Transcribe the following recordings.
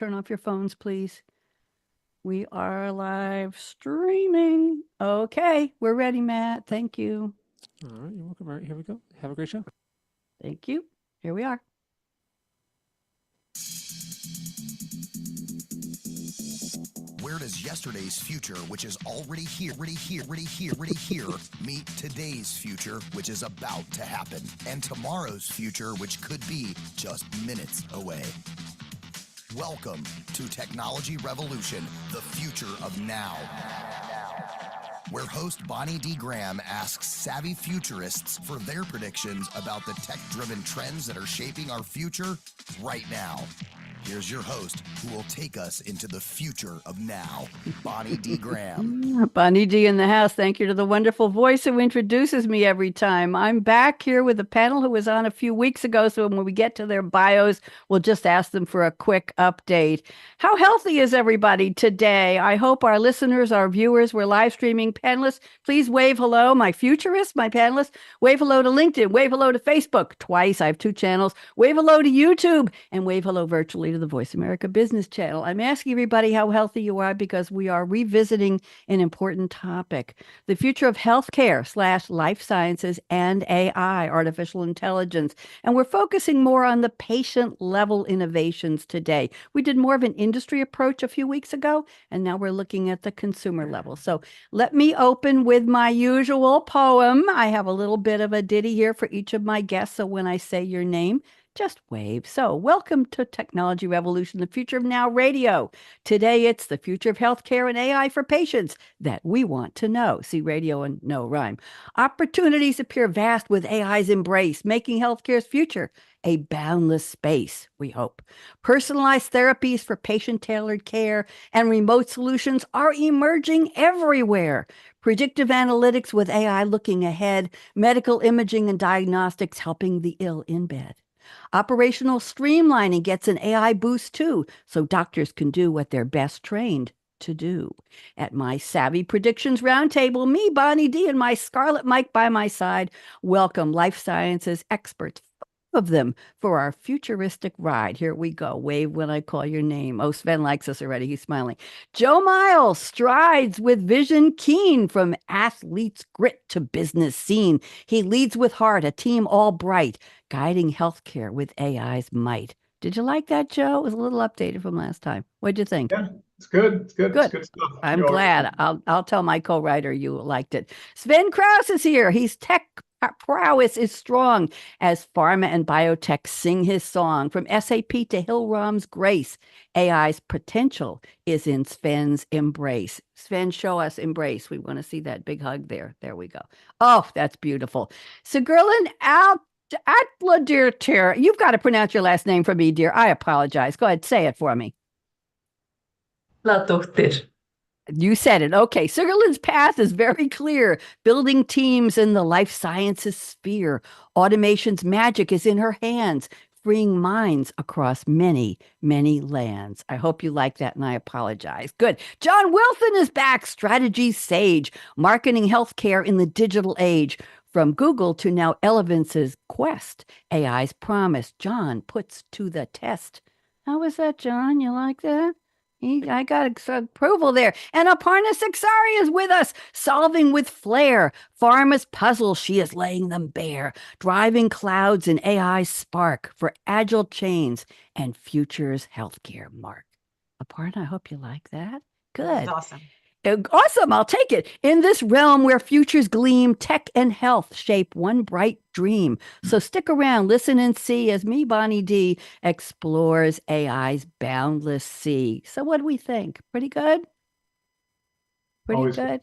Turn off your phones, please. We are live streaming. Okay, we're ready, Matt. Thank you. All right, you're welcome. All right, here we go. Have a great show. Thank you. Here we are. Where does yesterday's future, which is already here, meet today's future, which is about to happen, and tomorrow's future, which could be just minutes away? Welcome to Technology Revolution, the future of now, where host Bonnie D. Graham asks savvy futurists for their predictions about the tech-driven trends that are shaping our future right now. Here's your host, who will take us into the future of now, Bonnie D. Graham. Bonnie D in the house. Thank you to the wonderful voice who introduces me every time. I'm back here with a panel who was on a few weeks ago, so when we get to their bios, we'll just ask them for a quick update. How healthy is everybody today? I hope our listeners, our viewers, we're live streaming. Panelists, please wave hello. My futurists, my panelists, wave hello to LinkedIn, wave hello to Facebook twice. I have 2 channels. Wave hello to YouTube, and wave hello virtually to the Voice America Business Channel. I'm asking everybody how healthy you are because we are revisiting an important topic, the future of healthcare / life sciences and AI, artificial intelligence. And we're focusing more on the patient level innovations today. We did more of an industry approach a few weeks ago, and now we're looking at the consumer level. So let me open with my usual poem. I have a little bit of a ditty here for each of my guests. So when I say your name, just wave. So welcome to Technology Revolution, the future of now radio. Today, it's the future of healthcare and AI for patients that we want to know. See, radio and no rhyme. Opportunities appear vast with AI's embrace, making healthcare's future a boundless space, we hope. Personalized therapies for patient-tailored care and remote solutions are emerging everywhere. Predictive analytics with AI looking ahead, medical imaging and diagnostics helping the ill in bed. Operational streamlining gets an AI boost too, so doctors can do what they're best trained to do. At my Savvy Predictions Roundtable, me, Bonnie D, and my Scarlett mic by my side welcome life sciences experts, of them, for our futuristic ride. Here we go. Wave when I call your name. Oh, Sven likes us already. He's smiling. Joe Miles strides with vision keen, from athlete's grit to business scene. He leads with heart, a team all bright, guiding healthcare with AI's might. Did you like that, Joe? It was a little updated from last time. What'd you think? Yeah, it's good. It's good. Good. It's good stuff. I'm glad. I'll tell my co-writer you liked it. Sven Krause is here. He's tech prowess is strong as pharma and biotech sing his song. From SAP to Hillrom's grace, AI's potential is in Sven's embrace. Sven, show us embrace. We want to see that big hug there. There we go. Oh, that's beautiful. Sigurlin Atladottir. You've got to pronounce your last name for me, dear. I apologize. Go ahead, say it for me. Atladottir. You said it. Okay. Sigurlin's path is very clear. Building teams in the life sciences sphere. Automation's magic is in her hands, freeing minds across many, many lands. I hope you like that, and I apologize. Good. John Wilson is back, strategy sage, marketing healthcare in the digital age. From Google to now Elevance's quest, AI's promise John puts to the test. How was that, John? You like that? I got approval there. And Aparna Seksaria is with us, solving with flair. Pharma's puzzle, she is laying them bare. Driving clouds in AI's spark for agile chains and future's healthcare mark. Aparna, I hope you like that. Good. That's awesome. Awesome. I'll take it. In this realm where futures gleam, tech and health shape one bright dream. So stick around, listen and see as me, Bonnie D, explores AI's boundless sea. So what do we think? Pretty good? Pretty Always good?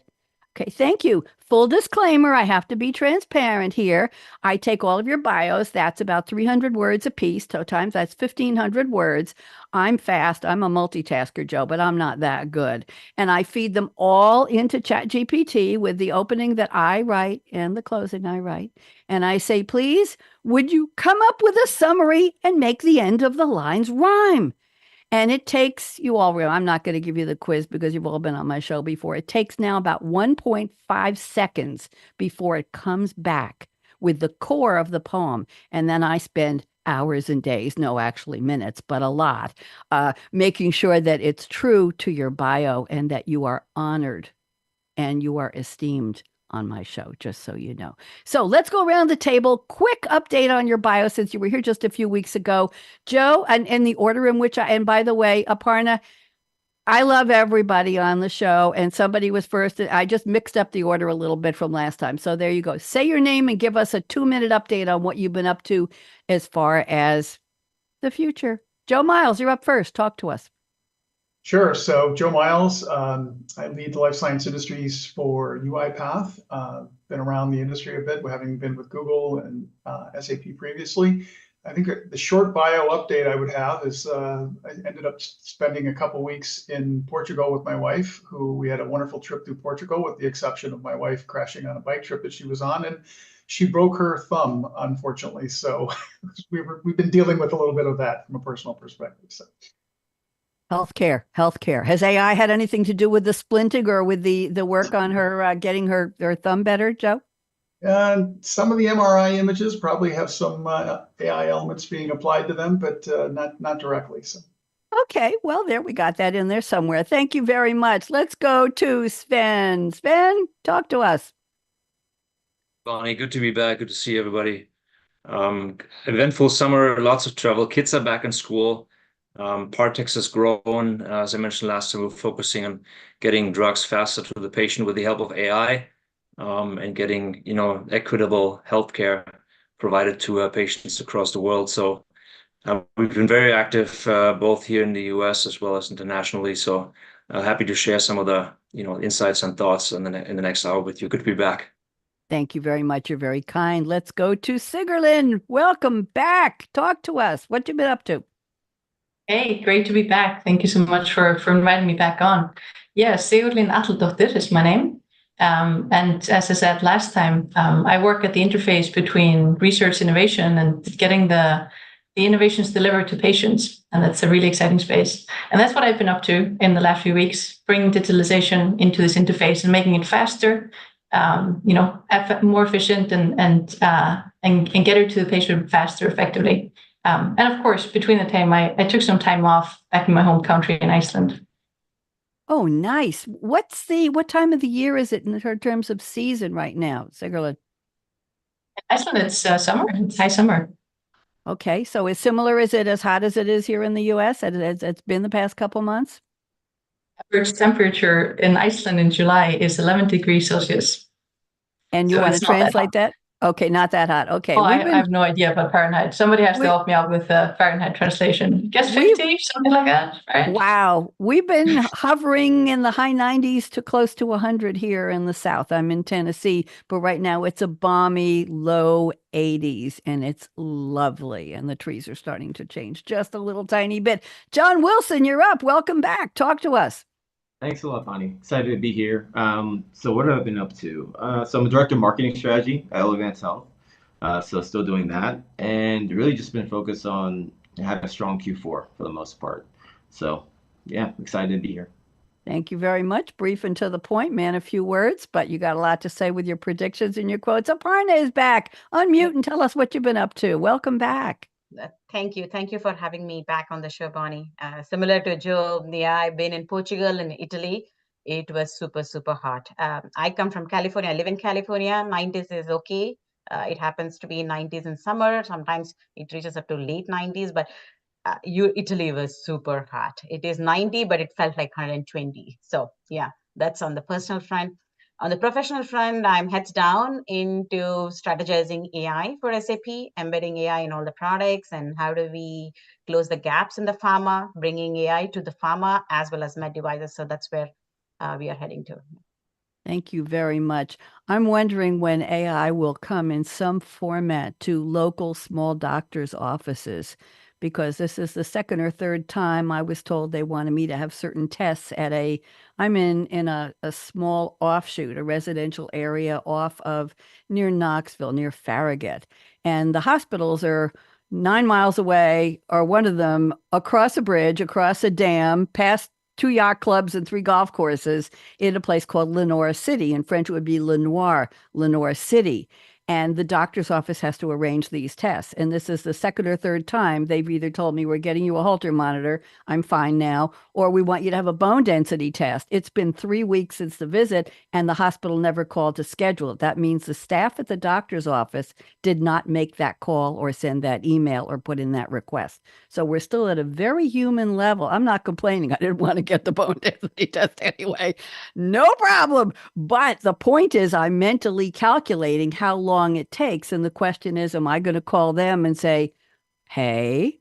Okay, thank you. Full disclaimer, I have to be transparent here. I take all of your bios. That's about 300 words a piece. Times that's 1,500 words. I'm fast. I'm a multitasker, Joe, but I'm not that good. And I feed them all into ChatGPT with the opening that I write and the closing I write. And I say, please, would you come up with a summary and make the end of the lines rhyme? And it takes, you all, I'm not going to give you the quiz because you've all been on my show before. It takes now about 1.5 seconds before it comes back with the core of the poem. And then I spend hours and days, no, actually minutes, but a lot, making sure that it's true to your bio and that you are honored and you are esteemed on my show, just so you know. So let's go around the table. Quick update on your bio since you were here just a few weeks ago. Joe, and in the order in which and by the way, Aparna, I love everybody on the show, and somebody was first. I just mixed up the order a little bit from last time. So there you go. Say your name and give us a 2-minute update on what you've been up to as far as the future. Joe Miles, you're up first. Talk to us. Sure. So Joe Miles, I lead the life science industries for UiPath. Been around the industry a bit, having been with Google and SAP previously. I think the short bio update I would have is I ended up spending a couple weeks in Portugal with my wife, who we had a wonderful trip through Portugal, with the exception of my wife crashing on a bike trip that she was on, and she broke her thumb, unfortunately. So we've been dealing with a little bit of that from a personal perspective. So. Healthcare. Has AI had anything to do with the splinting or with the work on her getting her thumb better, Joe? Some of the MRI images probably have some AI elements being applied to them, but not directly. So. Okay, well, there we got that in there somewhere. Thank you very much. Let's go to Sven. Sven, talk to us. Bonnie, good to be back. Good to see everybody. Eventful summer, lots of travel. Kids are back in school. Partex has grown. As I mentioned last time, we're focusing on getting drugs faster to the patient with the help of AI. And getting, equitable healthcare provided to patients across the world. So we've been very active both here in the US as well as internationally. So happy to share some of the, insights and thoughts in the next hour with you. Good to be back. Thank you very much. You're very kind. Let's go to Sigurlin. Welcome back. Talk to us. What you been up to? Hey, great to be back. Thank you so much for inviting me back on. Yeah, Sigurlin Atladottir is my name. And as I said last time, I work at the interface between research innovation and getting the innovations delivered to patients. And that's a really exciting space. And that's what I've been up to in the last few weeks, bringing digitalization into this interface and making it faster, more efficient and get it to the patient faster, effectively. And of course, between the time I took some time off back in my home country in Iceland. Oh, nice. What time of the year is it in terms of season right now, Sigurlin? Iceland, it's summer. It's high summer. Okay, so is it as hot as it is here in the U.S. as it's been the past couple months? Average temperature in Iceland in July is 11 degrees Celsius. And you want to translate that? Okay, not that hot. Okay. Oh, I have no idea about Fahrenheit. Somebody has to help me out with the Fahrenheit translation. Guess 50, something like that, right? Wow. We've been hovering in the high 90s to close to 100 here in the South. I'm in Tennessee, but right now it's a balmy low 80s and it's lovely. And the trees are starting to change just a little tiny bit. John Wilson, you're up. Welcome back. Talk to us. Thanks a lot, Bonnie. Excited to be here. So what have I been up to? So I'm a director of marketing strategy at Elevance Health. So still doing that, and really just been focused on having a strong Q4 for the most part. So yeah, excited to be here. Thank you very much. Brief and to the point, man, a few words, but you got a lot to say with your predictions and your quotes. Aparna is back. Unmute and tell us what you've been up to. Welcome back. Thank you. Thank you for having me back on the show, Bonnie. Similar to Joe, yeah, I've been in Portugal and Italy. It was super, super hot. I come from California. I live in California. 90s is okay. It happens to be 90s in summer. Sometimes it reaches up to late 90s, but Italy was super hot. It is 90, but it felt like 120. So yeah, that's on the personal front. On the professional front, I'm heads down into strategizing AI for SAP, embedding AI in all the products, and how do we close the gaps in the pharma, bringing AI to the pharma as well as med devices. So that's where we are heading to. Thank you very much. I'm wondering when AI will come in some format to local small doctors' offices, because this is the second or third time I was told they wanted me to have certain tests I'm in a small offshoot, a residential area off of near Knoxville, near Farragut. And the hospitals are 9 miles away, or one of them across a bridge, across a dam, past 2 yacht clubs and 3 golf courses in a place called Lenore City. In French, it would be Lenoir, Lenore City. And the doctor's office has to arrange these tests. And this is the second or third time they've either told me, we're getting you a Holter monitor, I'm fine now, or we want you to have a bone density test. It's been 3 weeks since the visit, and the hospital never called to schedule it. That means the staff at the doctor's office did not make that call or send that email or put in that request. So we're still at a very human level. I'm not complaining. I didn't want to get the bone density test anyway. No problem. But the point is, I'm mentally calculating how long it takes. And the question is, am I going to call them and say, hey,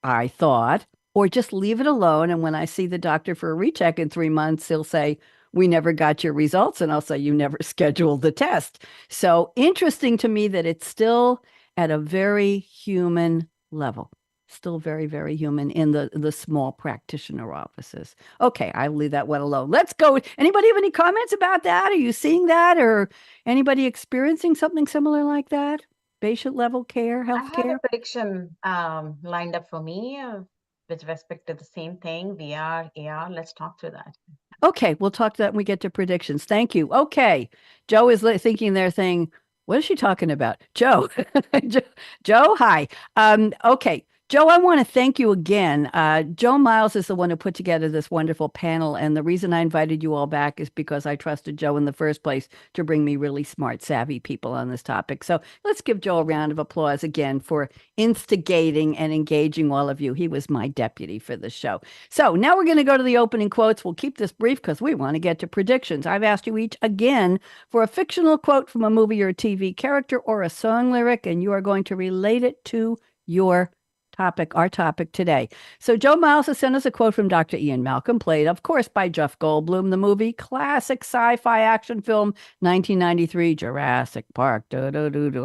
I thought, or just leave it alone? And when I see the doctor for a recheck in 3 months, he'll say, we never got your results. And I'll say, you never scheduled the test. So interesting to me that it's still at a very human level. Still very, very human in the small practitioner offices. Okay, I'll leave that one alone. Let's go. Anybody have any comments about that? Are you seeing that, or anybody experiencing something similar like that? Patient level care, I have healthcare? a prediction lined up for me with respect to the same thing, VR, AR. Let's talk through that. Okay, we'll talk to that when we get to predictions. Thank you. Okay, Joe is thinking they're saying, what is she talking about? Joe, Joe, hi. Okay. Joe, I want to thank you again. Joe Miles is the one who put together this wonderful panel. And the reason I invited you all back is because I trusted Joe in the first place to bring me really smart, savvy people on this topic. So let's give Joe a round of applause again for instigating and engaging all of you. He was my deputy for the show. So now we're going to go to the opening quotes. We'll keep this brief because we want to get to predictions. I've asked you each again for a fictional quote from a movie or a TV character or a song lyric, and you are going to relate it to your our topic today. So Joe Miles has sent us a quote from Dr. Ian Malcolm, played, of course, by Jeff Goldblum, the movie, classic sci-fi action film, 1993, Jurassic Park. I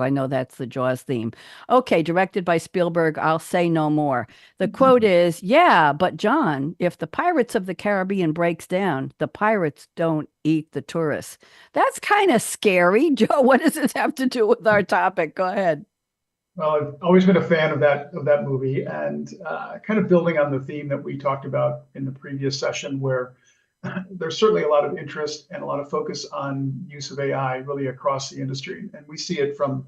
know that's the Jaws theme. Okay, directed by Spielberg, I'll say no more. The quote is, yeah, but John, if the Pirates of the Caribbean breaks down, the pirates don't eat the tourists. That's kind of scary. Joe, what does this have to do with our topic? Go ahead. Well, I've always been a fan of that movie, and kind of building on the theme that we talked about in the previous session, where there's certainly a lot of interest and a lot of focus on use of AI really across the industry, and we see it from,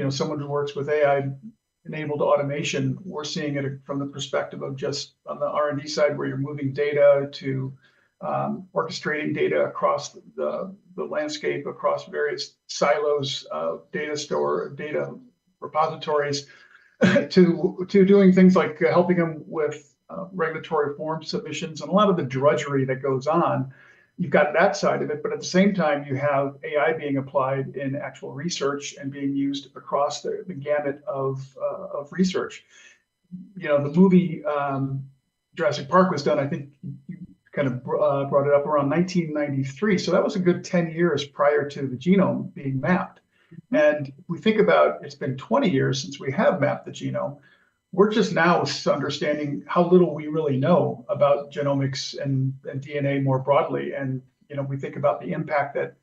someone who works with AI-enabled automation. We're seeing it from the perspective of just on the R&D side, where you're moving data to orchestrating data across the landscape, across various silos of data repositories, to doing things like helping them with regulatory form submissions and a lot of the drudgery that goes on. You've got that side of it, but at the same time, you have AI being applied in actual research and being used across the gamut of research. The movie Jurassic Park was done, I think you kind of brought it up, around 1993. So that was a good 10 years prior to the genome being mapped. And we think about, it's been 20 years since we have mapped the genome. We're just now understanding how little we really know about genomics and DNA more broadly. And, we think about the impact that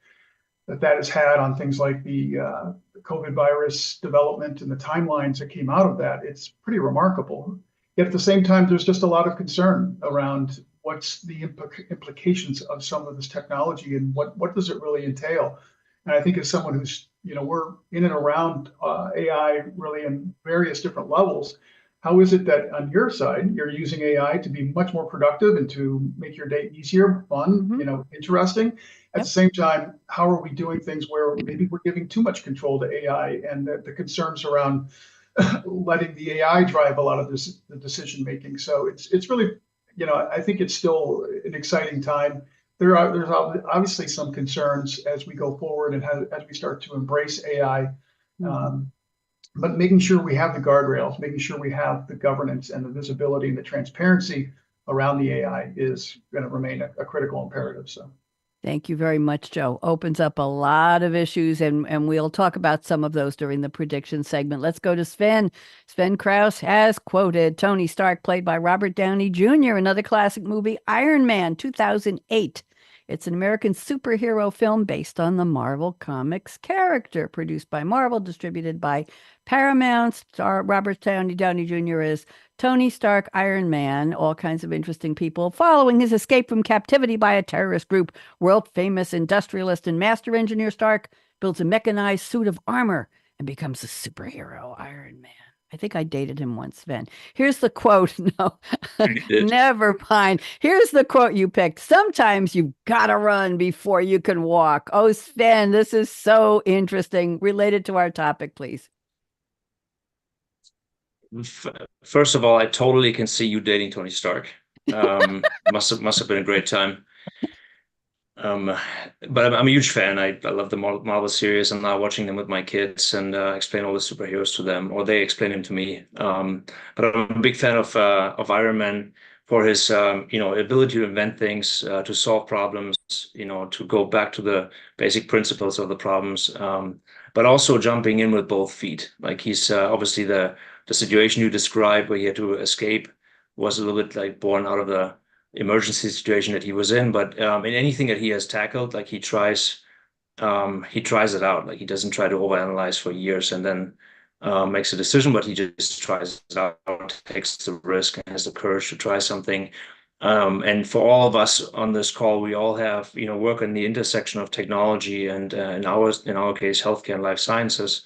has had on things like the COVID virus development and the timelines that came out of that. It's pretty remarkable. Yet at the same time, there's just a lot of concern around what's the implications of some of this technology and what does it really entail. And I think as someone who's, we're in and around AI really in various different levels, how is it that on your side, you're using AI to be much more productive and to make your day easier, fun, interesting? At the same time, how are we doing things where maybe we're giving too much control to AI, and the concerns around letting the AI drive a lot of the decision making? So it's really, I think it's still an exciting time. There's obviously some concerns as we go forward and as we start to embrace AI, but making sure we have the guardrails, making sure we have the governance and the visibility and the transparency around the AI is going to remain a critical imperative. So. Thank you very much, Joe. Opens up a lot of issues, and we'll talk about some of those during the prediction segment. Let's go to Sven. Sven Krause has quoted Tony Stark, played by Robert Downey Jr., another classic movie, Iron Man, 2008. It's an American superhero film based on the Marvel Comics character, produced by Marvel, distributed by Paramount. Star Robert Downey Jr. is Tony Stark, Iron Man, all kinds of interesting people. Following his escape from captivity by a terrorist group, world-famous industrialist and master engineer Stark builds a mechanized suit of armor, and becomes a superhero, Iron Man. I think I dated him once, Sven. Here's the quote. No, never mind. Here's the quote you picked. Sometimes you've got to run before you can walk. Oh, Sven, this is so interesting. Related to our topic, please. First of all, I totally can see you dating Tony Stark. Must have been a great time. But I'm a huge fan. I love the Marvel series. I'm now watching them with my kids and explain all the superheroes to them, or they explain them to me. But I'm a big fan of Iron Man for his ability to invent things, to solve problems, to go back to the basic principles of the problems, but also jumping in with both feet. Like he's obviously the situation you described where he had to escape was a little bit like born out of the emergency situation that he was in, but in anything that he has tackled, like he tries it out. Like he doesn't try to overanalyze for years and then makes a decision, but he just tries it out, takes the risk, and has the courage to try something. And for all of us on this call, we all have work in the intersection of technology and in our case, healthcare and life sciences.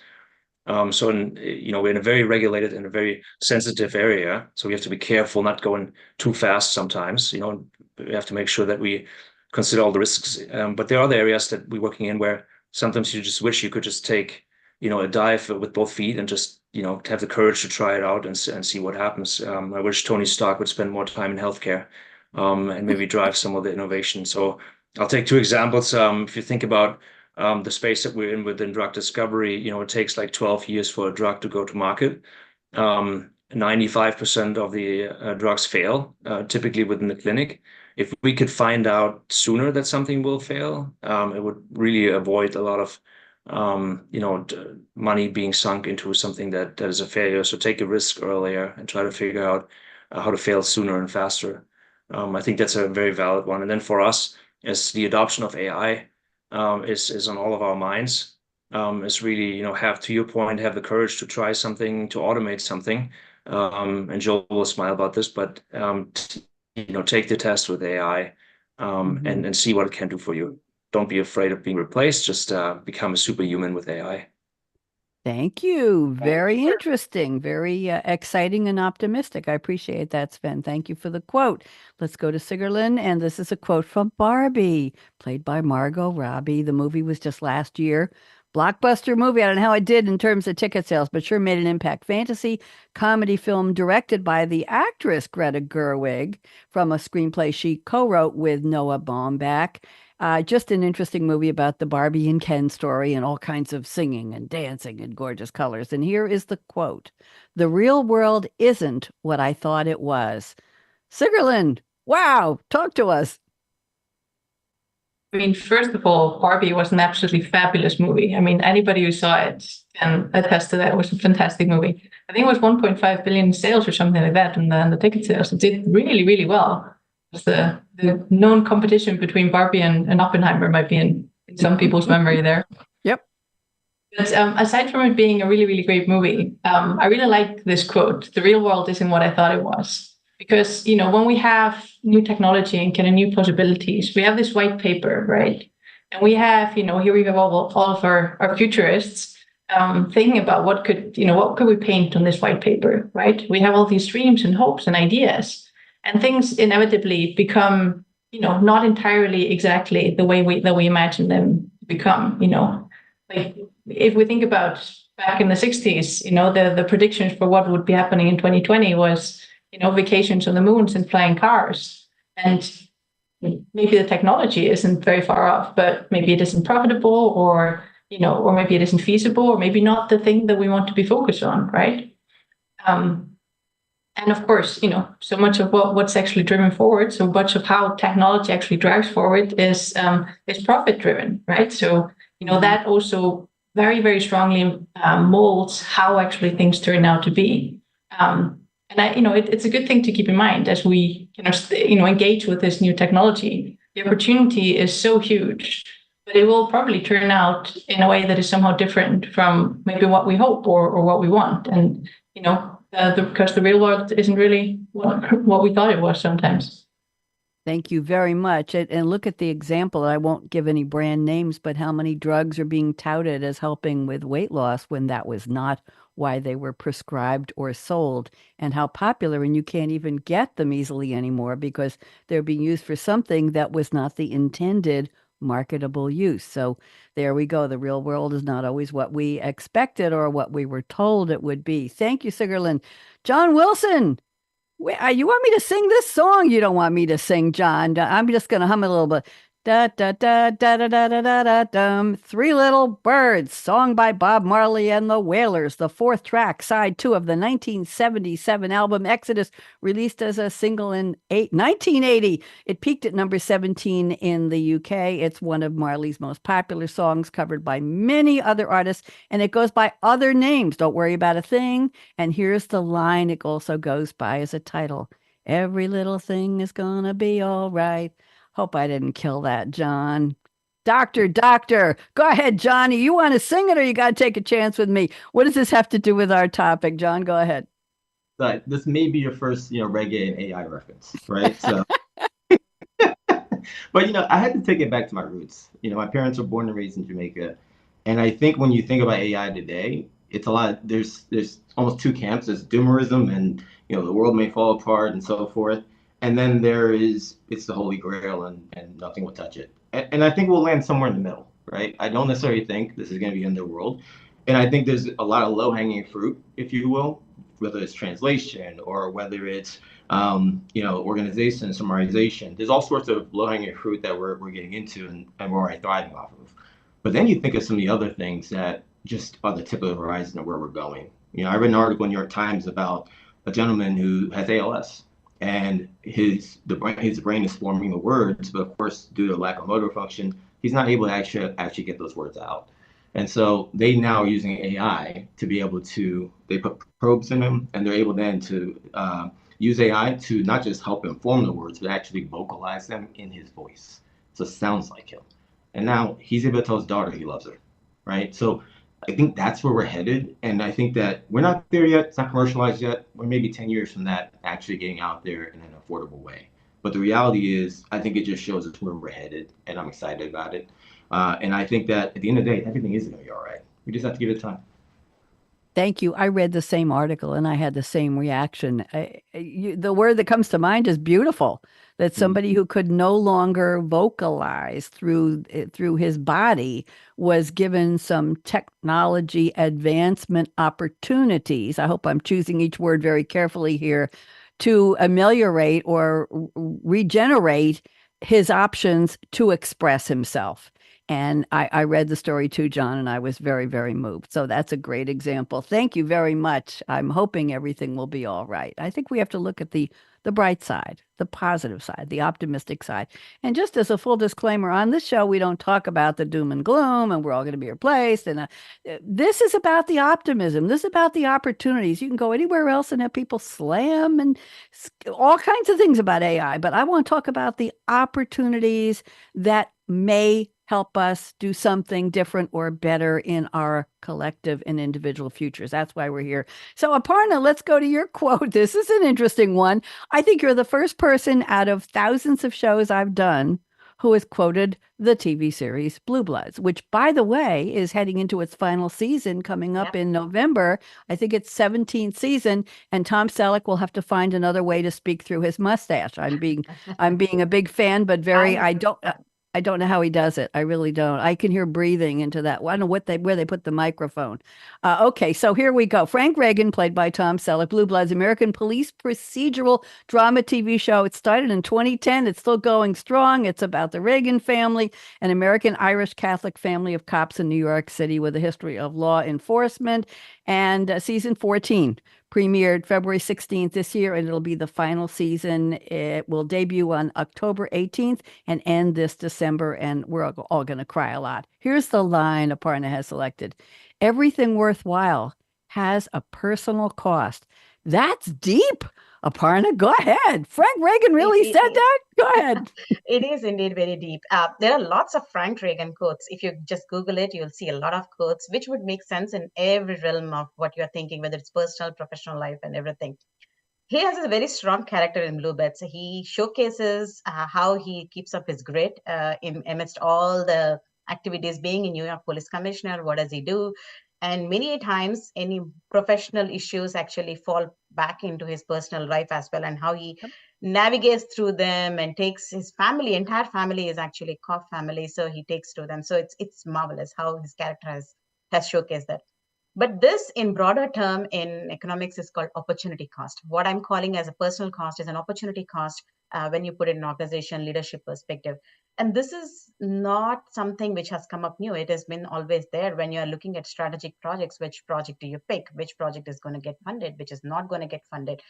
So we're in a very regulated and a very sensitive area. So we have to be careful not going too fast sometimes. We have to make sure that we consider all the risks. But there are other areas that we're working in where sometimes you just wish you could just take, a dive with both feet and just, have the courage to try it out and see what happens. I wish Tony Stark would spend more time in healthcare and maybe drive some of the innovation. So I'll take two examples. If you think about the space that we're in within drug discovery, it takes like 12 years for a drug to go to market. 95% of the drugs fail, typically within the clinic. If we could find out sooner that something will fail, it would really avoid a lot of money being sunk into something that is a failure. So take a risk earlier and try to figure out how to fail sooner and faster. I think that's a very valid one. And then for us, as the adoption of AI is on all of our minds, is really, have, to your point, have the courage to try something, to automate something. And Joel will smile about this, but, take the test with AI and see what it can do for you. Don't be afraid of being replaced. Just become a superhuman with AI. Thank you. Very interesting, very exciting and optimistic. I appreciate that, Sven. Thank you for the quote. Let's go to Sigurlin, and this is a quote from Barbie, played by Margot Robbie. The movie was just last year. Blockbuster movie. I don't know how it did in terms of ticket sales, but sure made an impact. Fantasy comedy film directed by the actress Greta Gerwig from a screenplay she co-wrote with Noah Baumbach. Just an interesting movie about the Barbie and Ken story and all kinds of singing and dancing and gorgeous colors. And here is the quote: "The real world isn't what I thought it was." Sigurlin, wow, talk to us. I mean, first of all, Barbie was an absolutely fabulous movie. I mean, anybody who saw it can attest to that. It was a fantastic movie. I think it was 1.5 billion sales or something like that, and the ticket sales. It did really, really well. The known competition between Barbie and Oppenheimer might be in some people's memory there. Yep. But aside from it being a really, really great movie, I really like this quote: "The real world isn't what I thought it was." Because, when we have new technology and kind of new possibilities, we have this white paper, right? And we have, here we have all of our futurists thinking about what could we paint on this white paper, right? We have all these dreams and hopes and ideas. And things inevitably become, not entirely exactly the way that we imagine them to become. Like if we think about back in the 60s, the predictions for what would be happening in 2020 was, vacations on the moons and flying cars. And maybe the technology isn't very far off, but maybe it isn't profitable, or maybe it isn't feasible, or maybe not the thing that we want to be focused on, right? And of course, so much of what's actually driven forward, so much of how technology actually drives forward is profit driven, right? So, that also very, very strongly molds how actually things turn out to be. And it's a good thing to keep in mind as we engage with this new technology. The opportunity is so huge, but it will probably turn out in a way that is somehow different from maybe what we hope or what we want. And because the real world isn't really what we thought it was sometimes. Thank you very much. And look at the example. I won't give any brand names, but how many drugs are being touted as helping with weight loss when that was not why they were prescribed or sold, and how popular, and you can't even get them easily anymore because they're being used for something that was not the intended marketable use. So there we go. The real world is not always what we expected or what we were told it would be. Thank you, Sigurlin. John Wilson. Wait, you want me to sing this song? You don't want me to sing, John. I'm just going to hum a little bit. Da da da da da da da da da dum. Three Little Birds, song by Bob Marley and the Wailers, the fourth track, side two of the 1977 album Exodus, released as a single in 1980. It peaked at number 17 in the UK. It's one of Marley's most popular songs, covered by many other artists, and it goes by other names. Don't worry about a thing. And here's the line it also goes by as a title: Every little thing is gonna be all right. Hope I didn't kill that, John. Doctor, go ahead, Johnny. You want to sing it or you got to take a chance with me? What does this have to do with our topic? John, go ahead. But this may be your first, reggae and AI reference, right? So, but I had to take it back to my roots. My parents were born and raised in Jamaica, and I think when you think about AI today, it's a lot. There's almost two camps. There's doomerism, and the world may fall apart and so forth. And then it's the Holy Grail, and nothing will touch it. And I think we'll land somewhere in the middle, right? I don't necessarily think this is going to be underworld. And I think there's a lot of low-hanging fruit, if you will, whether it's translation or whether it's, organization, summarization. There's all sorts of low-hanging fruit that we're getting into and we're already thriving off of. But then you think of some of the other things that just are the tip of the horizon of where we're going. I read an article in the New York Times about a gentleman who has ALS. And his brain is forming the words, but of course, due to lack of motor function, he's not able to actually get those words out. And so they now are using AI to be able to, they put probes in him, and they're able then to use AI to not just help him form the words, but actually vocalize them in his voice. So it sounds like him. And now he's able to tell his daughter he loves her, right? So I think that's where we're headed. And I think that we're not there yet. It's not commercialized yet. We're maybe 10 years from that actually getting out there in an affordable way. But the reality is, I think it just shows us where we're headed, and I'm excited about it. And I think that at the end of the day, everything is going to be all right. We just have to give it time. Thank you. I read the same article and I had the same reaction. The word that comes to mind is beautiful. That somebody who could no longer vocalize through his body was given some technology advancement opportunities. I hope I'm choosing each word very carefully here, to ameliorate or regenerate his options to express himself. And I read the story too, John, and I was very, very moved. So that's a great example. Thank you very much. I'm hoping everything will be all right. I think we have to look at the bright side, the positive side, the optimistic side. And just as a full disclaimer, on this show, we don't talk about the doom and gloom and we're all going to be replaced. And this is about the optimism. This is about the opportunities. You can go anywhere else and have people slam and all kinds of things about AI. But I want to talk about the opportunities that may help us do something different or better in our collective and individual futures. That's why we're here. So Aparna, let's go to your quote. This is an interesting one. I think you're the first person out of thousands of shows I've done who has quoted the TV series Blue Bloods, which, by the way, is heading into its final season coming up in November. I think it's 17th season, and Tom Selleck will have to find another way to speak through his mustache. I'm being a big fan, but I don't know how he does it. I really don't. I can hear breathing into that. I don't know where they put the microphone. Okay, so here we go. Frank Reagan, played by Tom Selleck, Blue Bloods, American police procedural drama TV show. It started in 2010. It's still going strong. It's about the Reagan family, an American Irish Catholic family of cops in New York City with a history of law enforcement. And season 14 premiered February 16th this year, and it'll be the final season. It will debut on October 18th and end this December, and we're all going to cry a lot. Here's the line Aparna has selected. Everything worthwhile has a personal cost. That's deep. Aparna, go ahead. Frank Reagan really said that? Go ahead. It is indeed very deep. There are lots of Frank Reagan quotes. If you just Google it, you'll see a lot of quotes, which would make sense in every realm of what you're thinking, whether it's personal, professional life, and everything. he has a very strong character in Bluebird. So he showcases how he keeps up his grit amidst all the activities. Being a New York Police Commissioner, what does he do? And many times, any professional issues actually fall back into his personal life as well, and how he navigates through them and takes his family. Entire family is actually cop family, so he takes to them. So it's marvelous how his character has showcased that. But this, in broader term, in economics, is called opportunity cost. What I'm calling as a personal cost is an opportunity cost when you put it in organization leadership perspective. And this is not something which has come up new. It has been always there when you're looking at strategic projects. Which project do you pick? Which project is going to get funded? Which is not going to get funded?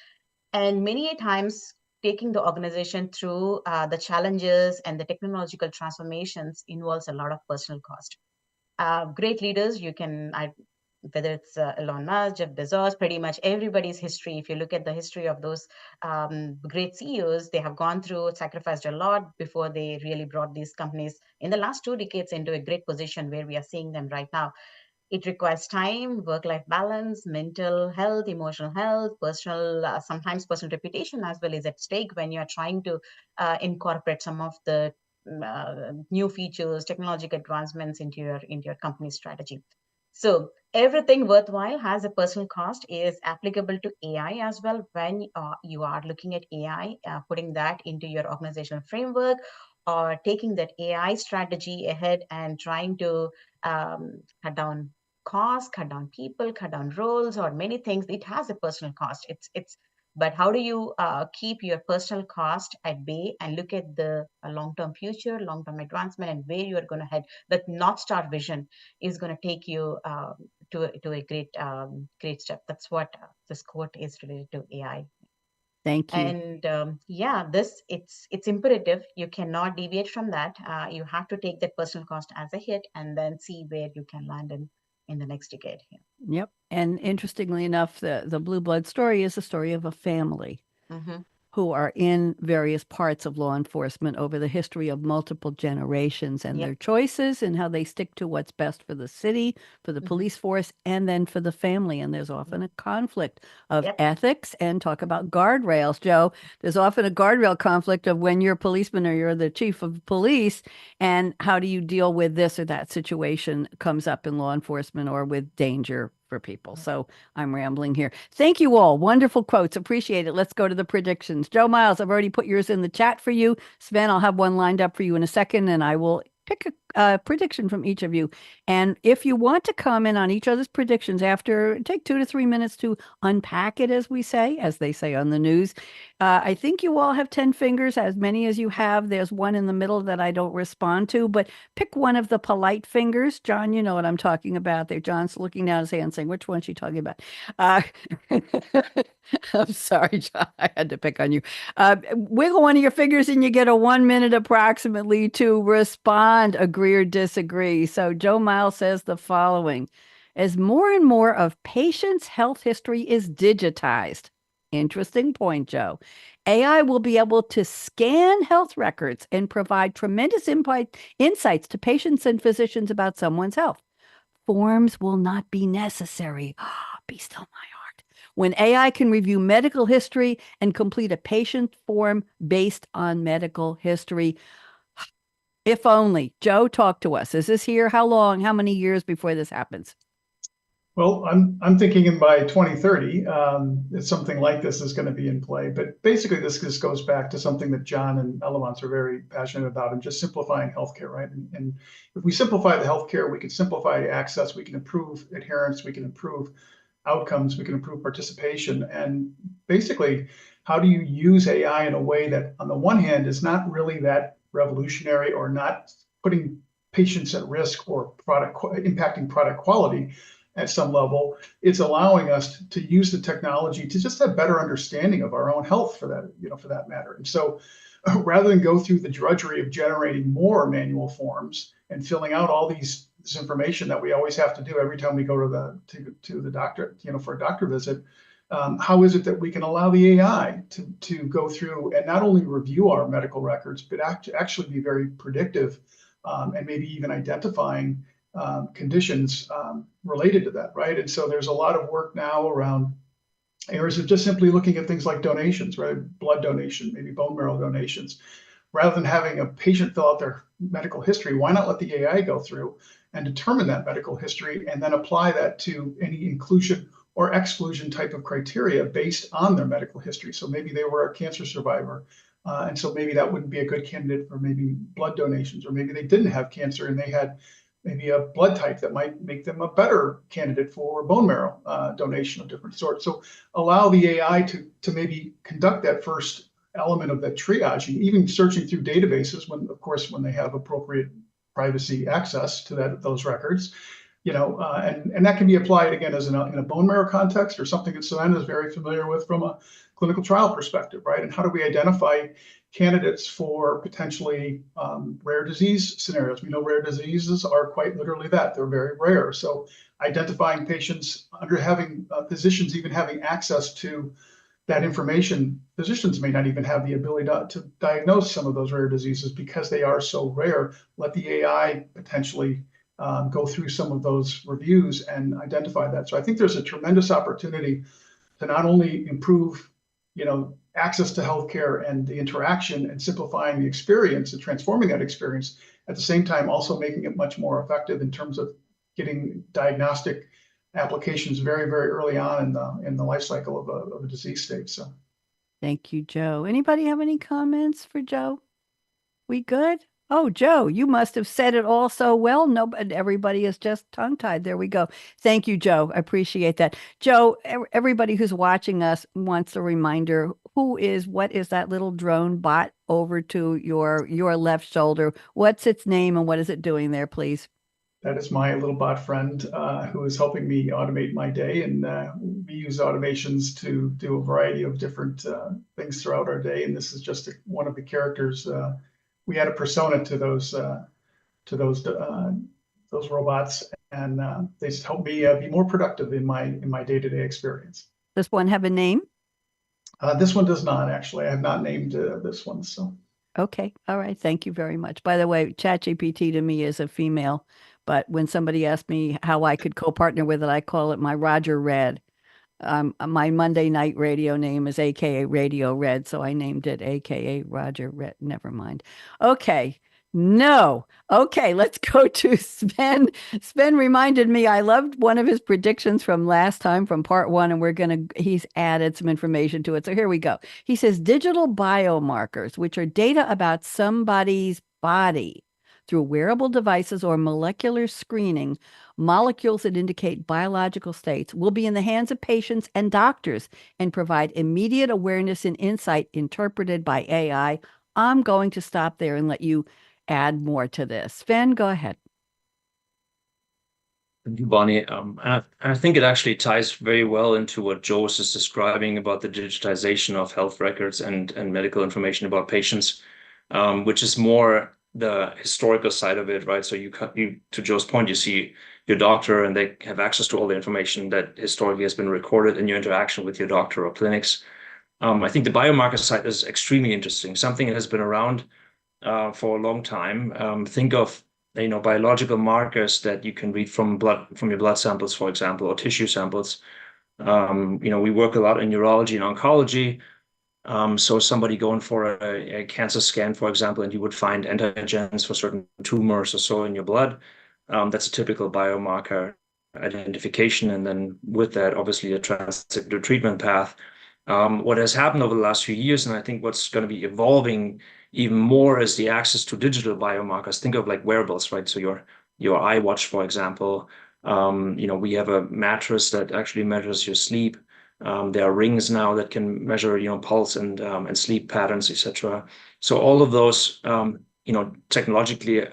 And many a times, taking the organization through the challenges and the technological transformations involves a lot of personal cost. Great leaders, whether it's Elon Musk, Jeff Bezos, pretty much everybody's history. If you look at the history of those great CEOs, they have gone through, sacrificed a lot before they really brought these companies in the last 2 decades into a great position where we are seeing them right now. It requires time, work-life balance, mental health, emotional health, personal, sometimes personal reputation as well is at stake when you're trying to incorporate some of the new features, technological advancements into your company strategy. So everything worthwhile has a personal cost, is applicable to AI as well. When you are looking at AI, putting that into your organizational framework, or taking that AI strategy ahead and trying to cut down costs, cut down people, cut down roles, or many things, it has a personal cost. But how do you keep your personal cost at bay and look at the long-term future, long-term advancement, and where you are going to head? That North Star vision is going to take you to a great step. That's what this quote is related to AI. Thank you. And it's imperative. You cannot deviate from that. You have to take that personal cost as a hit and then see where you can land in the next decade. Yep. And interestingly enough, the Blue Blood story is a story of a family who are in various parts of law enforcement over the history of multiple generations, and their choices and how they stick to what's best for the city, for the police force, and then for the family. And there's often a conflict of ethics, and talk about guardrails, Joe. There's often a guardrail conflict of when you're a policeman or you're the chief of police, and how do you deal with this or that situation comes up in law enforcement or with danger for people. So I'm rambling here. Thank you all. Wonderful quotes. Appreciate it. Let's go to the predictions. Joe Miles, I've already put yours in the chat for you. Sven, I'll have one lined up for you in a second, and I will pick a prediction from each of you. And if you want to comment on each other's predictions after, take 2 to 3 minutes to unpack it, as they say on the news. I think you all have 10 fingers, as many as you have. There's one in the middle that I don't respond to, but pick one of the polite fingers. John, you know what I'm talking about there. John's looking down his hand saying, which one's she talking about? I'm sorry, John. I had to pick on you. Wiggle one of your fingers and you get a 1 minute approximately to respond, agree or disagree. So Joe Miles says the following: as more and more of patients' health history is digitized. Interesting point, Joe. AI will be able to scan health records and provide tremendous insights to patients and physicians about someone's health. Forms will not be necessary. Be still my heart. When AI can review medical history and complete a patient form based on medical history. If only. Joe, talk to us. Is this here? How long? How many years before this happens? Well, I'm thinking by 2030, something like this is going to be in play. But basically, this just goes back to something that John and Elevance are very passionate about, and just simplifying healthcare, right? And if we simplify the healthcare, we can simplify access, we can improve adherence, we can improve outcomes, we can improve participation. And basically, how do you use AI in a way that, on the one hand, is not really that revolutionary or not putting patients at risk or impacting product quality at some level? It's allowing us to use the technology to just have better understanding of our own health, for that matter. And so rather than go through the drudgery of generating more manual forms and filling out all this information that we always have to do every time we go to the doctor, for a doctor visit, how is it that we can allow the AI to go through and not only review our medical records, but actually be very predictive, and maybe even identifying conditions related to that, right? And so there's a lot of work now around Or is it just simply looking at things like donations, right? Blood donation, maybe bone marrow donations? Rather than having a patient fill out their medical history, why not let the AI go through and determine that medical history and then apply that to any inclusion or exclusion type of criteria based on their medical history? So maybe they were a cancer survivor, and so maybe that wouldn't be a good candidate for maybe blood donations, or maybe they didn't have cancer and they had maybe a blood type that might make them a better candidate for bone marrow donation of different sorts. So allow the AI to maybe conduct that first element of that triaging, even searching through databases when, of course, when they have appropriate privacy access to those records, and that can be applied again as in a bone marrow context, or something that Sven is very familiar with from a clinical trial perspective, right? And how do we identify candidates for potentially rare disease scenarios? We know rare diseases are quite literally that, they're very rare. So identifying patients under having physicians even having access to that information, physicians may not even have the ability to diagnose some of those rare diseases because they are so rare. Let the AI potentially go through some of those reviews and identify that. So I think there's a tremendous opportunity to not only improve, access to healthcare and the interaction and simplifying the experience and transforming that experience, at the same time also making it much more effective in terms of getting diagnostic applications very, very early on in the life cycle of a disease state. So, thank you, Joe. Anybody have any comments for Joe? We good? Oh, Joe, you must have said it all so well. No, but everybody is just tongue-tied. There we go. Thank you, Joe. I appreciate that. Joe, everybody who's watching us wants a reminder. What is that little drone bot over to your left shoulder? What's its name and what is it doing there, please? That is my little bot friend who is helping me automate my day. And we use automations to do a variety of different things throughout our day. And this is just one of the characters. We add a persona to those robots, and they help me be more productive in my day-to-day experience. Does one have a name? This one does not, actually. I have not named this one. So. Okay. All right. Thank you very much. By the way, ChatGPT to me is a female, but when somebody asked me how I could co-partner with it, I call it my Roger Red. My Monday night radio name is AKA Radio Red, so I named it AKA Roger Red. Never mind. Okay. No. Okay, let's go to Sven. Sven reminded me I loved one of his predictions from last time from part 1, and he's added some information to it. So here we go. He says digital biomarkers, which are data about somebody's body through wearable devices or molecular screening, molecules that indicate biological states, will be in the hands of patients and doctors and provide immediate awareness and insight interpreted by AI. I'm going to stop there and let you add more to this. Sven, go ahead. Thank you, Bonnie. I think it actually ties very well into what Joe was just describing about the digitization of health records and medical information about patients, which is more the historical side of it, right? So to Joe's point, you see your doctor and they have access to all the information that historically has been recorded in your interaction with your doctor or clinics. I think the biomarker side is extremely interesting, something that has been around for a long time. Think of biological markers that you can read from your blood samples, for example, or tissue samples. We work a lot in neurology and oncology. So somebody going for a cancer scan, for example, and you would find antigens for certain tumors or so in your blood. That's a typical biomarker identification. And then with that, obviously, a transit to treatment path. What has happened over the last few years, and I think what's going to be evolving even more, is the access to digital biomarkers. Think of like wearables, right? So your iWatch, for example. We have a mattress that actually measures your sleep. There are rings now that can measure, pulse and sleep patterns, etc. So all of those, technologically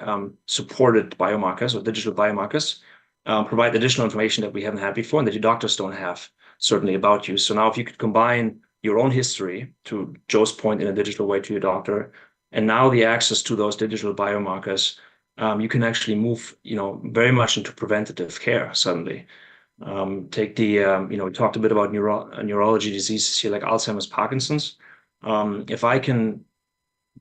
supported biomarkers or digital biomarkers provide additional information that we haven't had before and that your doctors don't have, certainly, about you. So now if you could combine your own history, to Joe's point, in a digital way to your doctor, and now the access to those digital biomarkers, you can actually move, very much into preventative care suddenly. Take we talked a bit about neurology diseases here, like Alzheimer's, Parkinson's. If I can,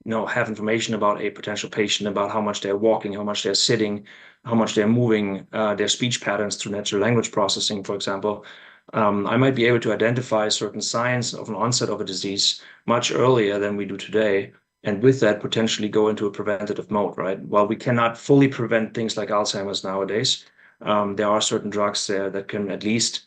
have information about a potential patient, about how much they're walking, how much they're sitting, how much they're moving, their speech patterns through natural language processing, for example, I might be able to identify certain signs of an onset of a disease much earlier than we do today. And with that, potentially go into a preventative mode, right? While we cannot fully prevent things like Alzheimer's nowadays, there are certain drugs there that can at least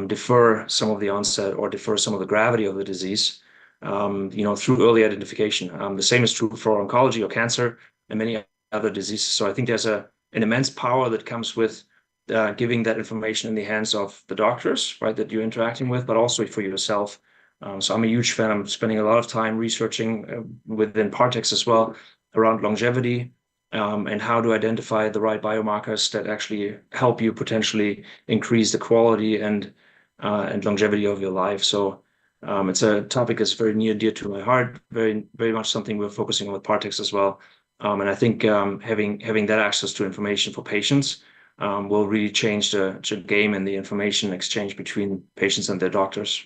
defer some of the onset or defer some of the gravity of the disease, through early identification. The same is true for oncology or cancer and many other diseases. So I think there's an immense power that comes with giving that information in the hands of the doctors, right, that you're interacting with, but also for yourself. So I'm a huge fan. I'm spending a lot of time researching within Partex as well around longevity, and how to identify the right biomarkers that actually help you potentially increase the quality and longevity of your life. So it's a topic that's very near and dear to my heart, very, very much something we're focusing on with Partex as well. And I think having that access to information for patients will really change the game and the information exchange between patients and their doctors.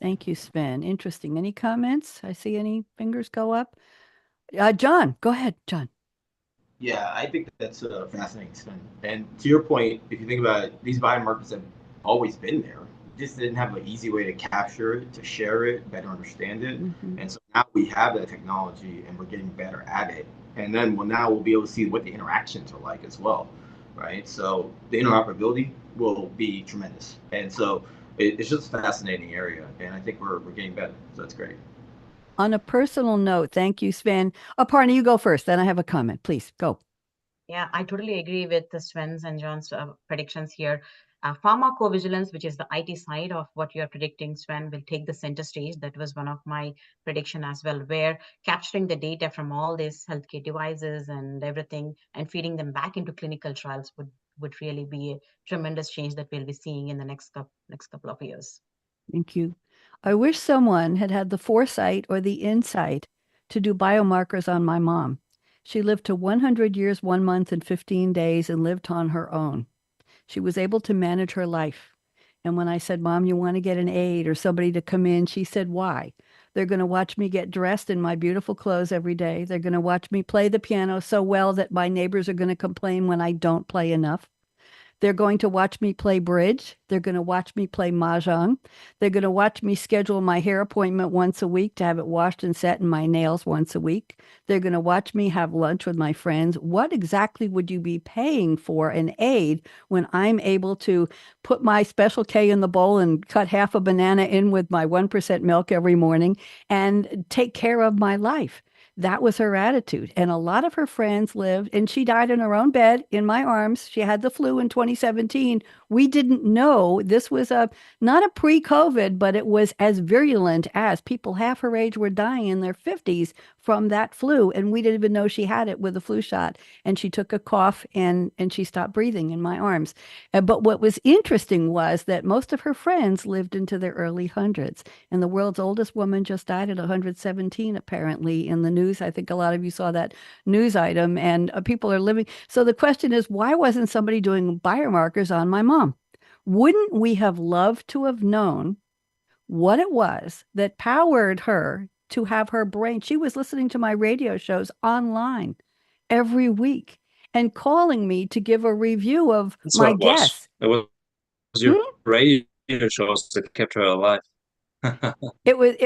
Thank you, Sven. Interesting. Any comments? I see any fingers go up. John, go ahead, John. Yeah, I think that's fascinating, Sven. And to your point, if you think about it, these biomarkers have always been there. Just didn't have an easy way to capture it, to share it, better understand it. Mm-hmm. And so now we have that technology and we're getting better at it. And then now we'll be able to see what the interactions are like as well, right? So the interoperability will be tremendous. And so it's just a fascinating area. And I think we're getting better. So that's great. On a personal note, thank you, Sven. Aparna, you go first. Then I have a comment. Please go. Yeah, I totally agree with the Sven's and John's predictions here. Pharmacovigilance, which is the IT side of what you're predicting, Sven, will take the center stage. That was one of my prediction as well, where capturing the data from all these healthcare devices and everything and feeding them back into clinical trials would really be a tremendous change that we'll be seeing in the next couple of years. Thank you. I wish someone had had the foresight or the insight to do biomarkers on my mom. She lived to 100 years, 1 month, and 15 days and lived on her own. She was able to manage her life. And when I said, Mom, you want to get an aide or somebody to come in, she said, why? They're going to watch me get dressed in my beautiful clothes every day. They're going to watch me play the piano so well that my neighbors are going to complain when I don't play enough. They're going to watch me play bridge. They're going to watch me play mahjong. They're going to watch me schedule my hair appointment once a week to have it washed and set, and my nails once a week. They're going to watch me have lunch with my friends. What exactly would you be paying for an aide when I'm able to put my Special K in the bowl and cut half a banana in with my 1% milk every morning and take care of my life? That was her attitude. And a lot of her friends lived, and she died in her own bed in my arms. She had the flu in 2017. We didn't know this was not a pre-COVID, but it was as virulent as people half her age were dying in their 50s from that flu. And we didn't even know she had it with a flu shot. And she took a cough and she stopped breathing in my arms. But what was interesting was that most of her friends lived into their early hundreds. And the world's oldest woman just died at 117, apparently, in the news. I think a lot of you saw that news item, and people are living. So the question is, why wasn't somebody doing biomarkers on my mom? Wouldn't we have loved to have known what it was that powered her to have her brain? She was listening to my radio shows online every week and calling me to give a review of That's my what it was. guests. It was your radio shows that kept her alive. It was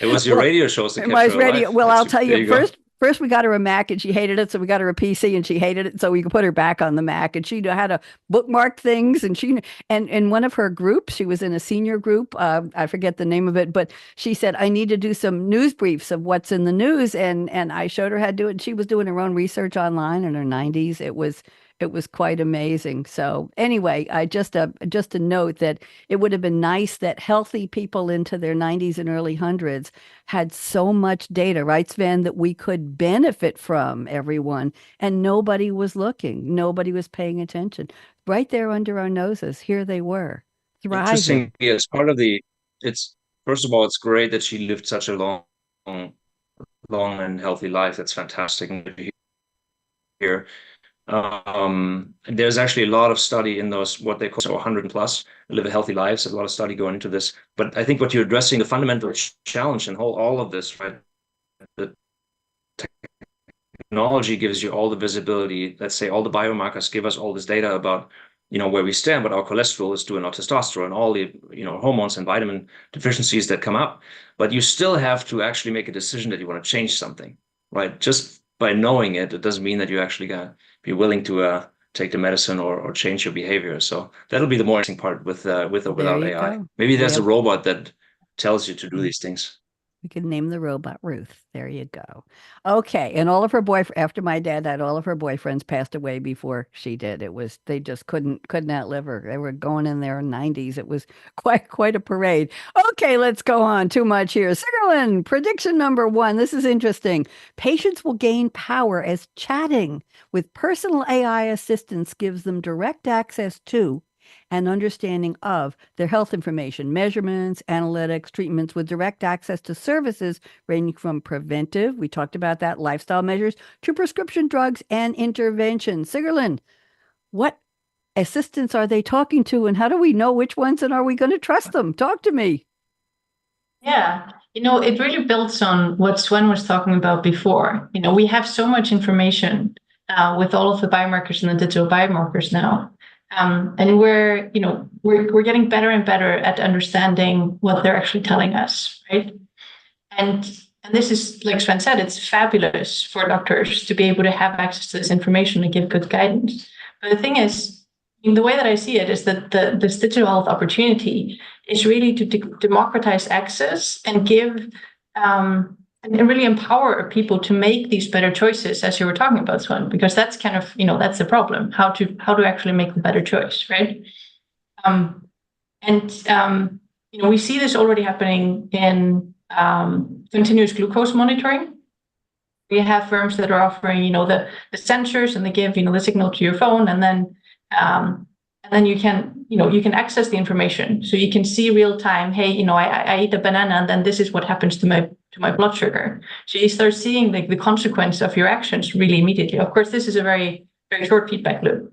It was your radio shows that kept my her radio. alive. Well, That's I'll tell there you, go. first we got her a Mac and she hated it, so we got her a PC and she hated it, so we could put her back on the Mac. And she had to bookmark things, and and in one of her groups, she was in a senior group. I forget the name of it, but she said, I need to do some news briefs of what's in the news, and I showed her how to do it. And she was doing her own research online in her 90s. It was quite amazing. So anyway, I just a note that it would have been nice that healthy people into their 90s and early hundreds had so much data, right, Sven, that we could benefit from, everyone. And nobody was looking. Nobody was paying attention. Right there under our noses, here they were, thriving. Interesting. Yes, part of it's first of all, it's great that she lived such a long and healthy life. That's fantastic to hear. There's actually a lot of study in those, what they call 100 plus, live a healthy lives. There's a lot of study going into this. But I think what you're addressing, the fundamental challenge in all of this, right? The technology gives you all the visibility. Let's say all the biomarkers give us all this data about where we stand, what our cholesterol is doing, our testosterone, all the, hormones and vitamin deficiencies that come up. But you still have to actually make a decision that you want to change something, right? Just by knowing it, it doesn't mean that you're actually going to be willing to take the medicine or change your behavior. So that'll be the more interesting part with or without AI. Go. Maybe there's a robot that tells you to do these things. We could name the robot Ruth. There you go. Okay. And all of her after my dad died, all of her boyfriends passed away before she did. They just couldn't outlive her. They were going in their 90s. It was quite a parade. Okay, let's go on. Too much here. Sigurlin, prediction number 1. This is interesting. Patients will gain power as chatting with personal AI assistants gives them direct access to and understanding of their health information, measurements, analytics, treatments with direct access to services ranging from preventive, we talked about that, lifestyle measures, to prescription drugs and intervention. Sigurlin, what assistants are they talking to, and how do we know which ones, and are we going to trust them? Talk to me. Yeah, it really builds on what Sven was talking about before. We have so much information with all of the biomarkers and the digital biomarkers now. And we're getting better and better at understanding what they're actually telling us, right? And this is, like Sven said, it's fabulous for doctors to be able to have access to this information and give good guidance. But the thing is, the way that I see it is that this digital health opportunity is really to democratize access and give and really empower people to make these better choices, as you were talking about, Sven, because that's kind of, that's the problem, how to actually make the better choice, right? We see this already happening in continuous glucose monitoring. We have firms that are offering, the sensors, and they give, the signal to your phone, and then you can access the information. So you can see real time, hey, I eat a banana, and then this is what happens to my blood sugar. So you start seeing the consequence of your actions really immediately. Of course, this is a very, very short feedback loop.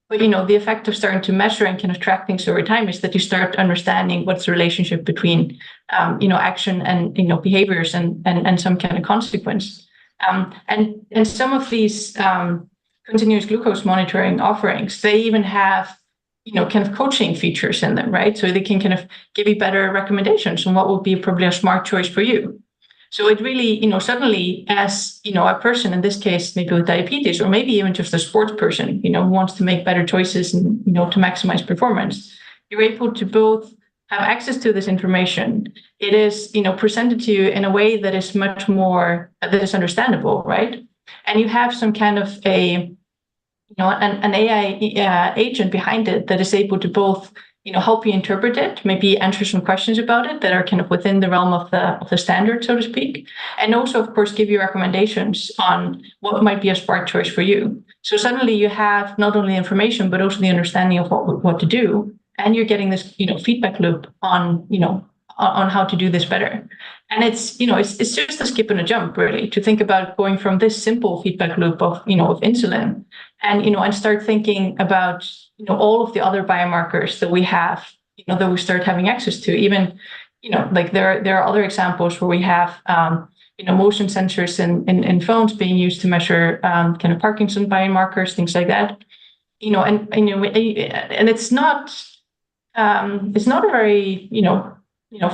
But the effect of starting to measure and kind of track things over time is that you start understanding what's the relationship between action and behaviors and some kind of consequence. And some of these continuous glucose monitoring offerings, they even have kind of coaching features in them, right? So they can kind of give you better recommendations on what would be probably a smart choice for you. So it really, suddenly as, a person, in this case, maybe with diabetes, or maybe even just a sports person, who wants to make better choices and, to maximize performance, you're able to both have access to this information. It is, presented to you in a way that is much more, that is understandable, right? And you have some kind of an AI agent behind it that is able to both, help you interpret it, maybe answer some questions about it that are kind of within the realm of the standard, so to speak, and also, of course, give you recommendations on what might be a smart choice for you. So suddenly you have not only information, but also the understanding of what to do, and you're getting this, feedback loop on how to do this better. And it's just a skip and a jump, really, to think about going from this simple feedback loop of insulin and start thinking about, all of the other biomarkers that we have, that we start having access to. Even, like there are other examples where we have, motion sensors in phones being used to measure kind of Parkinson biomarkers, things like that. And it's not a very,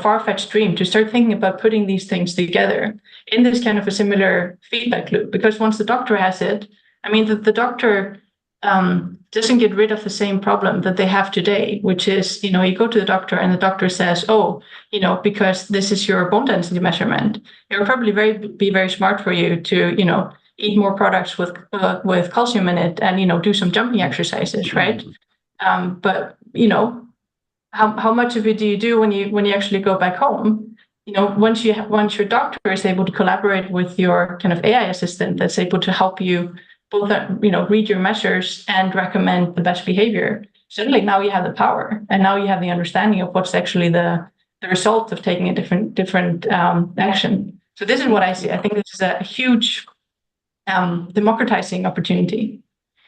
far-fetched dream to start thinking about putting these things together in this kind of a similar feedback loop. Because once the doctor has it, the doctor doesn't get rid of the same problem that they have today, which is, you go to the doctor and the doctor says, because this is your bone density measurement, it will probably be very smart for you to, eat more products with calcium in it and, do some jumping exercises, right? But, how much of it do you do when you actually go back home? Once your doctor is able to collaborate with your kind of AI assistant that's able to help you both, read your measures and recommend the best behavior, suddenly now you have the power, and now you have the understanding of what's actually the result of taking a different action. So this is what I see. I think this is a huge democratizing opportunity.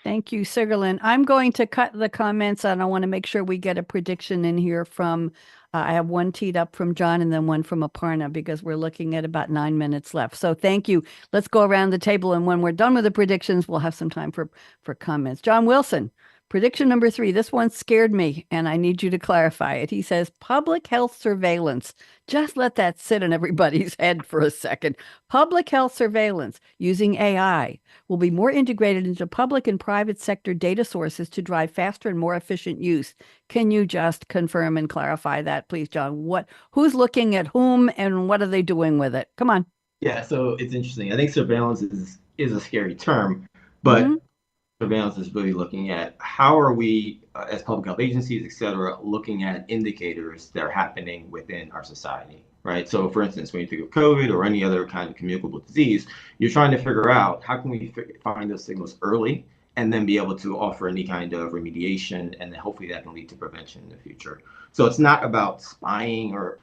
Thank you, Sigurlin. I'm going to cut the comments, and I want to make sure we get a prediction in here from, I have one teed up from John and then one from Aparna, because we're looking at about 9 minutes left. So thank you. Let's go around the table, and when we're done with the predictions, we'll have some time for comments. John Wilson, Prediction number 3. This one scared me, and I need you to clarify it. He says public health surveillance. Just let that sit in everybody's head for a second. Public health surveillance using AI will be more integrated into public and private sector data sources to drive faster and more efficient use. Can you just confirm and clarify that, please, John? Who's looking at whom and what are they doing with it? Come on. Yeah, so it's interesting. I think surveillance is a scary term, but surveillance is really looking at how are we, as public health agencies, et cetera, looking at indicators that are happening within our society, right? So, for instance, when you think of COVID or any other kind of communicable disease, you're trying to figure out how can we find those signals early and then be able to offer any kind of remediation, and then hopefully that can lead to prevention in the future. So it's not about spying or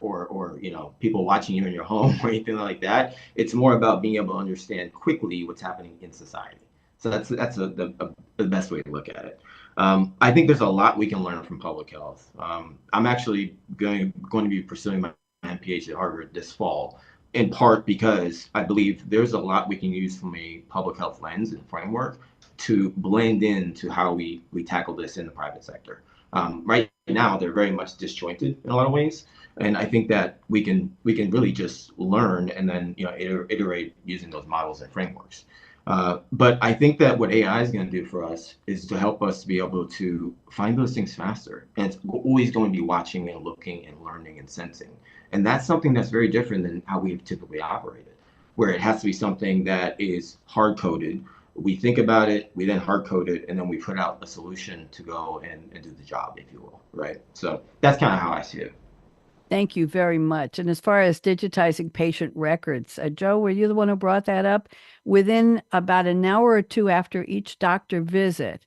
people watching you in your home or anything like that. It's more about being able to understand quickly what's happening in society. So that's the best way to look at it. I think there's a lot we can learn from public health. I'm actually going to be pursuing my MPH at Harvard this fall, in part because I believe there's a lot we can use from a public health lens and framework to blend into how we tackle this in the private sector. Right now, they're very much disjointed in a lot of ways, and I think that we can really just learn and then iterate using those models and frameworks. But I think that what AI is going to do for us is to help us to be able to find those things faster. And it's always going to be watching and looking and learning and sensing. And that's something that's very different than how we've typically operated, where it has to be something that is hard coded. We think about it, we then hard code it, and then we put out a solution to go and do the job, if you will, right? So that's kind of how I see it. Thank you very much. And as far as digitizing patient records, Joe, were you the one who brought that up? Within about an hour or two after each doctor visit,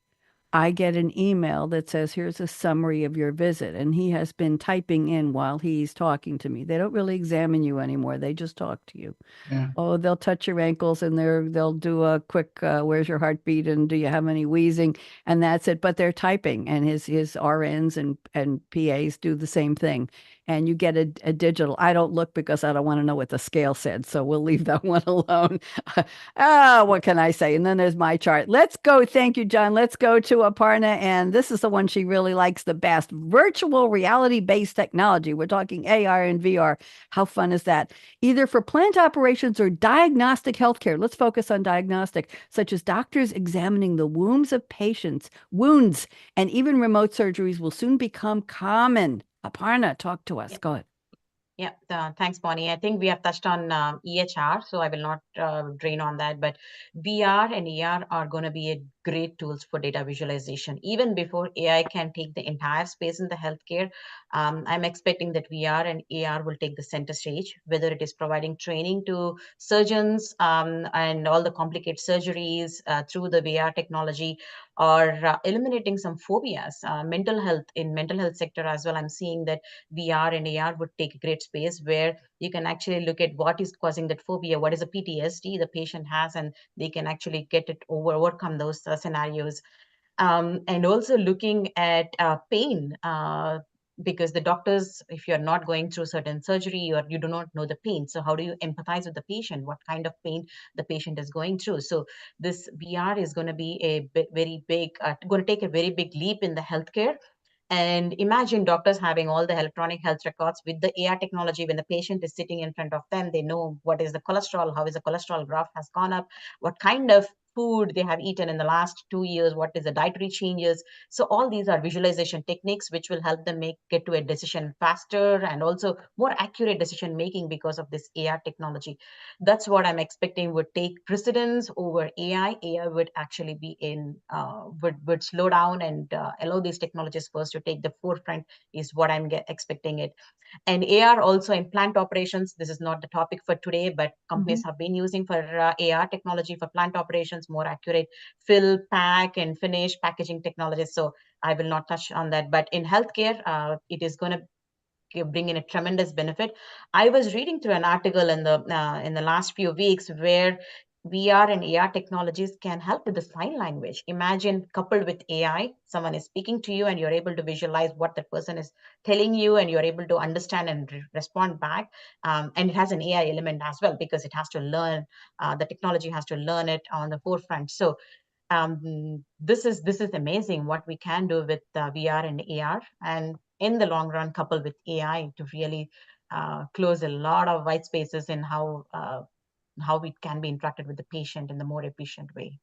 I get an email that says, here's a summary of your visit. And he has been typing in while he's talking to me. They don't really examine you anymore. They just talk to you. Yeah. Oh, they'll touch your ankles and they'll do a quick, where's your heartbeat? And do you have any wheezing? And that's it. But they're typing, and his RNs and PAs do the same thing. And you get a digital. I don't look because I don't want to know what the scale said. So we'll leave that one alone. What can I say? And then there's my chart. Let's go. Thank you, John. Let's go to Aparna. And this is the one she really likes the best. Virtual reality-based technology. We're talking AR and VR. How fun is that? Either for plant operations or diagnostic healthcare. Let's focus on diagnostic, such as doctors examining the wounds of patients, wounds, and even remote surgeries will soon become common. Aparna, talk to us. Yeah. Go ahead. Yeah, thanks, Bonnie. I think we have touched on EHR, so I will not drain on that. But VR and AR are going to be a great tools for data visualization. Even before AI can take the entire space in the healthcare, I'm expecting that VR and AR will take the center stage, whether it is providing training to surgeons and all the complicated surgeries through the VR technology, or eliminating some phobias, mental health sector as well. I'm seeing that VR and AR would take a great space where you can actually look at what is causing that phobia, what is the PTSD the patient has, and they can actually get it overcome those scenarios. And also looking at pain, because the doctors, if you're not going through certain surgery or you do not know the pain, so how do you empathize with the patient? What kind of pain the patient is going through? So this VR is going to be very big, going to take a very big leap in the healthcare. And imagine doctors having all the electronic health records with the AR technology. When the patient is sitting in front of them, they know what is the cholesterol, how is the cholesterol graph has gone up, what kind of food they have eaten in the last 2 years, what is the dietary changes. So all these are visualization techniques which will help them get to a decision faster and also more accurate decision making because of this AR technology. That's what I'm expecting would take precedence over AI. AI would actually be would slow down and allow these technologies first to take the forefront, is what I'm expecting it. And AR also in plant operations. This is not the topic for today, but companies have been using for AR technology for plant operations, more accurate fill, pack, and finish packaging technologies. So I will not touch on that. But in healthcare, it is going to bring in a tremendous benefit. I was reading through an article in the last few weeks where VR and AR technologies can help with the sign language. Imagine coupled with AI, someone is speaking to you and you're able to visualize what that person is telling you and you're able to understand and respond back. And it has an AI element as well because it has to learn, the technology has to learn it on the forefront. So This is amazing what we can do with VR and AR, and in the long run, coupled with AI to really close a lot of white spaces in how it can be interacted with the patient in the more efficient way.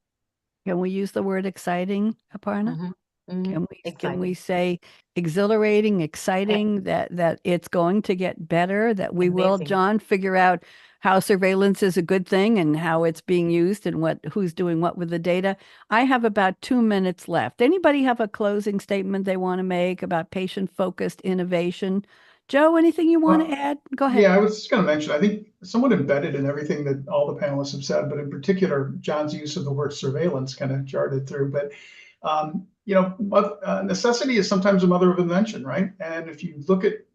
Can we use the word exciting, Aparna? Can we Exciting. say exhilarating, exciting, that it's going to get better, that we will, Amazing. John, figure out how surveillance is a good thing and how it's being used and who's doing what with the data? I have about 2 minutes left. Anybody have a closing statement they want to make about patient-focused innovation? Joe, anything you want to add? Go ahead. Yeah, I was just going to mention, I think somewhat embedded in everything that all the panelists have said, but in particular, John's use of the word surveillance kind of jarred through. But necessity is sometimes a mother of invention, right? And if you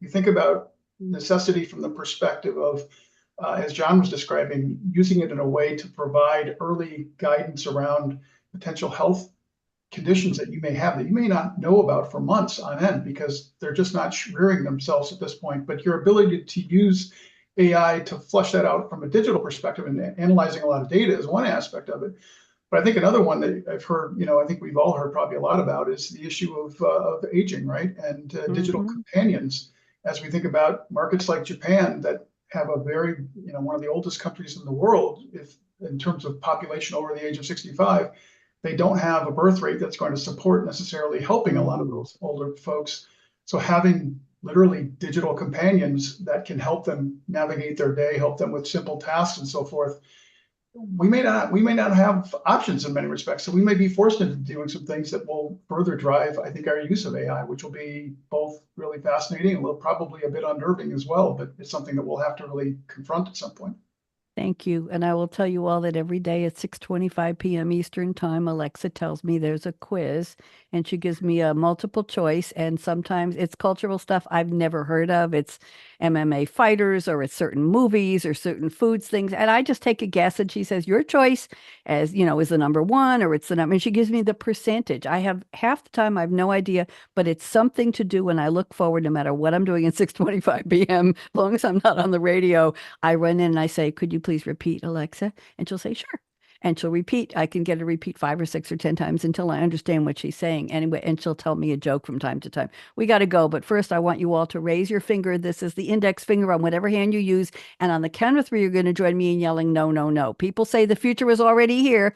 think about necessity from the perspective of, as John was describing, using it in a way to provide early guidance around potential health conditions that you may have that you may not know about for months on end because they're just not rearing themselves at this point. But your ability to use AI to flush that out from a digital perspective and analyzing a lot of data is one aspect of it. But I think another one that I've heard, I think we've all heard probably a lot about is the issue of aging, right? And digital companions. As we think about markets like Japan that have a very, one of the oldest countries in the world, if in terms of population over the age of 65, they don't have a birth rate that's going to support necessarily helping a lot of those older folks. So having literally digital companions that can help them navigate their day, help them with simple tasks and so forth. We may not have options in many respects. So we may be forced into doing some things that will further drive, I think, our use of AI, which will be both really fascinating and probably a bit unnerving as well, but it's something that we'll have to really confront at some point. Thank you. And I will tell you all that every day at 6:25 p.m. Eastern Time, Alexa tells me there's a quiz and she gives me a multiple choice. And sometimes it's cultural stuff I've never heard of. It's MMA fighters or it's certain movies or certain foods, things. And I just take a guess and she says, your choice is the number one or it's the number. And she gives me the percentage. I have half the time, I have no idea, but it's something to do when I look forward, no matter what I'm doing at 6:25 p.m., as long as I'm not on the radio, I run in and I say, could you please repeat, Alexa? And she'll say, sure. And she'll repeat. I can get her to repeat 5 or 6 or 10 times until I understand what she's saying anyway. And she'll tell me a joke from time to time. We got to go. But first, I want you all to raise your finger. This is the index finger on whatever hand you use. And on the count of 3, you're going to join me in yelling, no, no, no. People say the future is already here.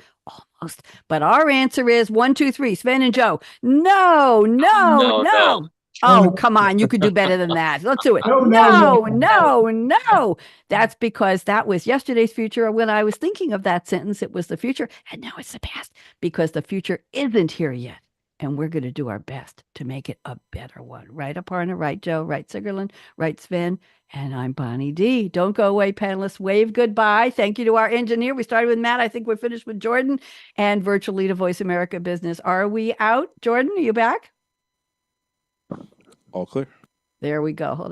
Almost. But our answer is 1, 2, 3. Sven and Joe. No, no, no. Oh, come on. You could do better than that. Let's do it. No. That's because that was yesterday's future. When I was thinking of that sentence, it was the future. And now it's the past because the future isn't here yet. And we're going to do our best to make it a better one. Right, Aparna? Right, Joe? Right, Sigurlin? Right, Sven? And I'm Bonnie D. Don't go away, panelists. Wave goodbye. Thank you to our engineer. We started with Matt. I think we're finished with Jordan and virtually to Voice America Business. Are we out? Jordan, are you back? All clear. There we go. Hold on.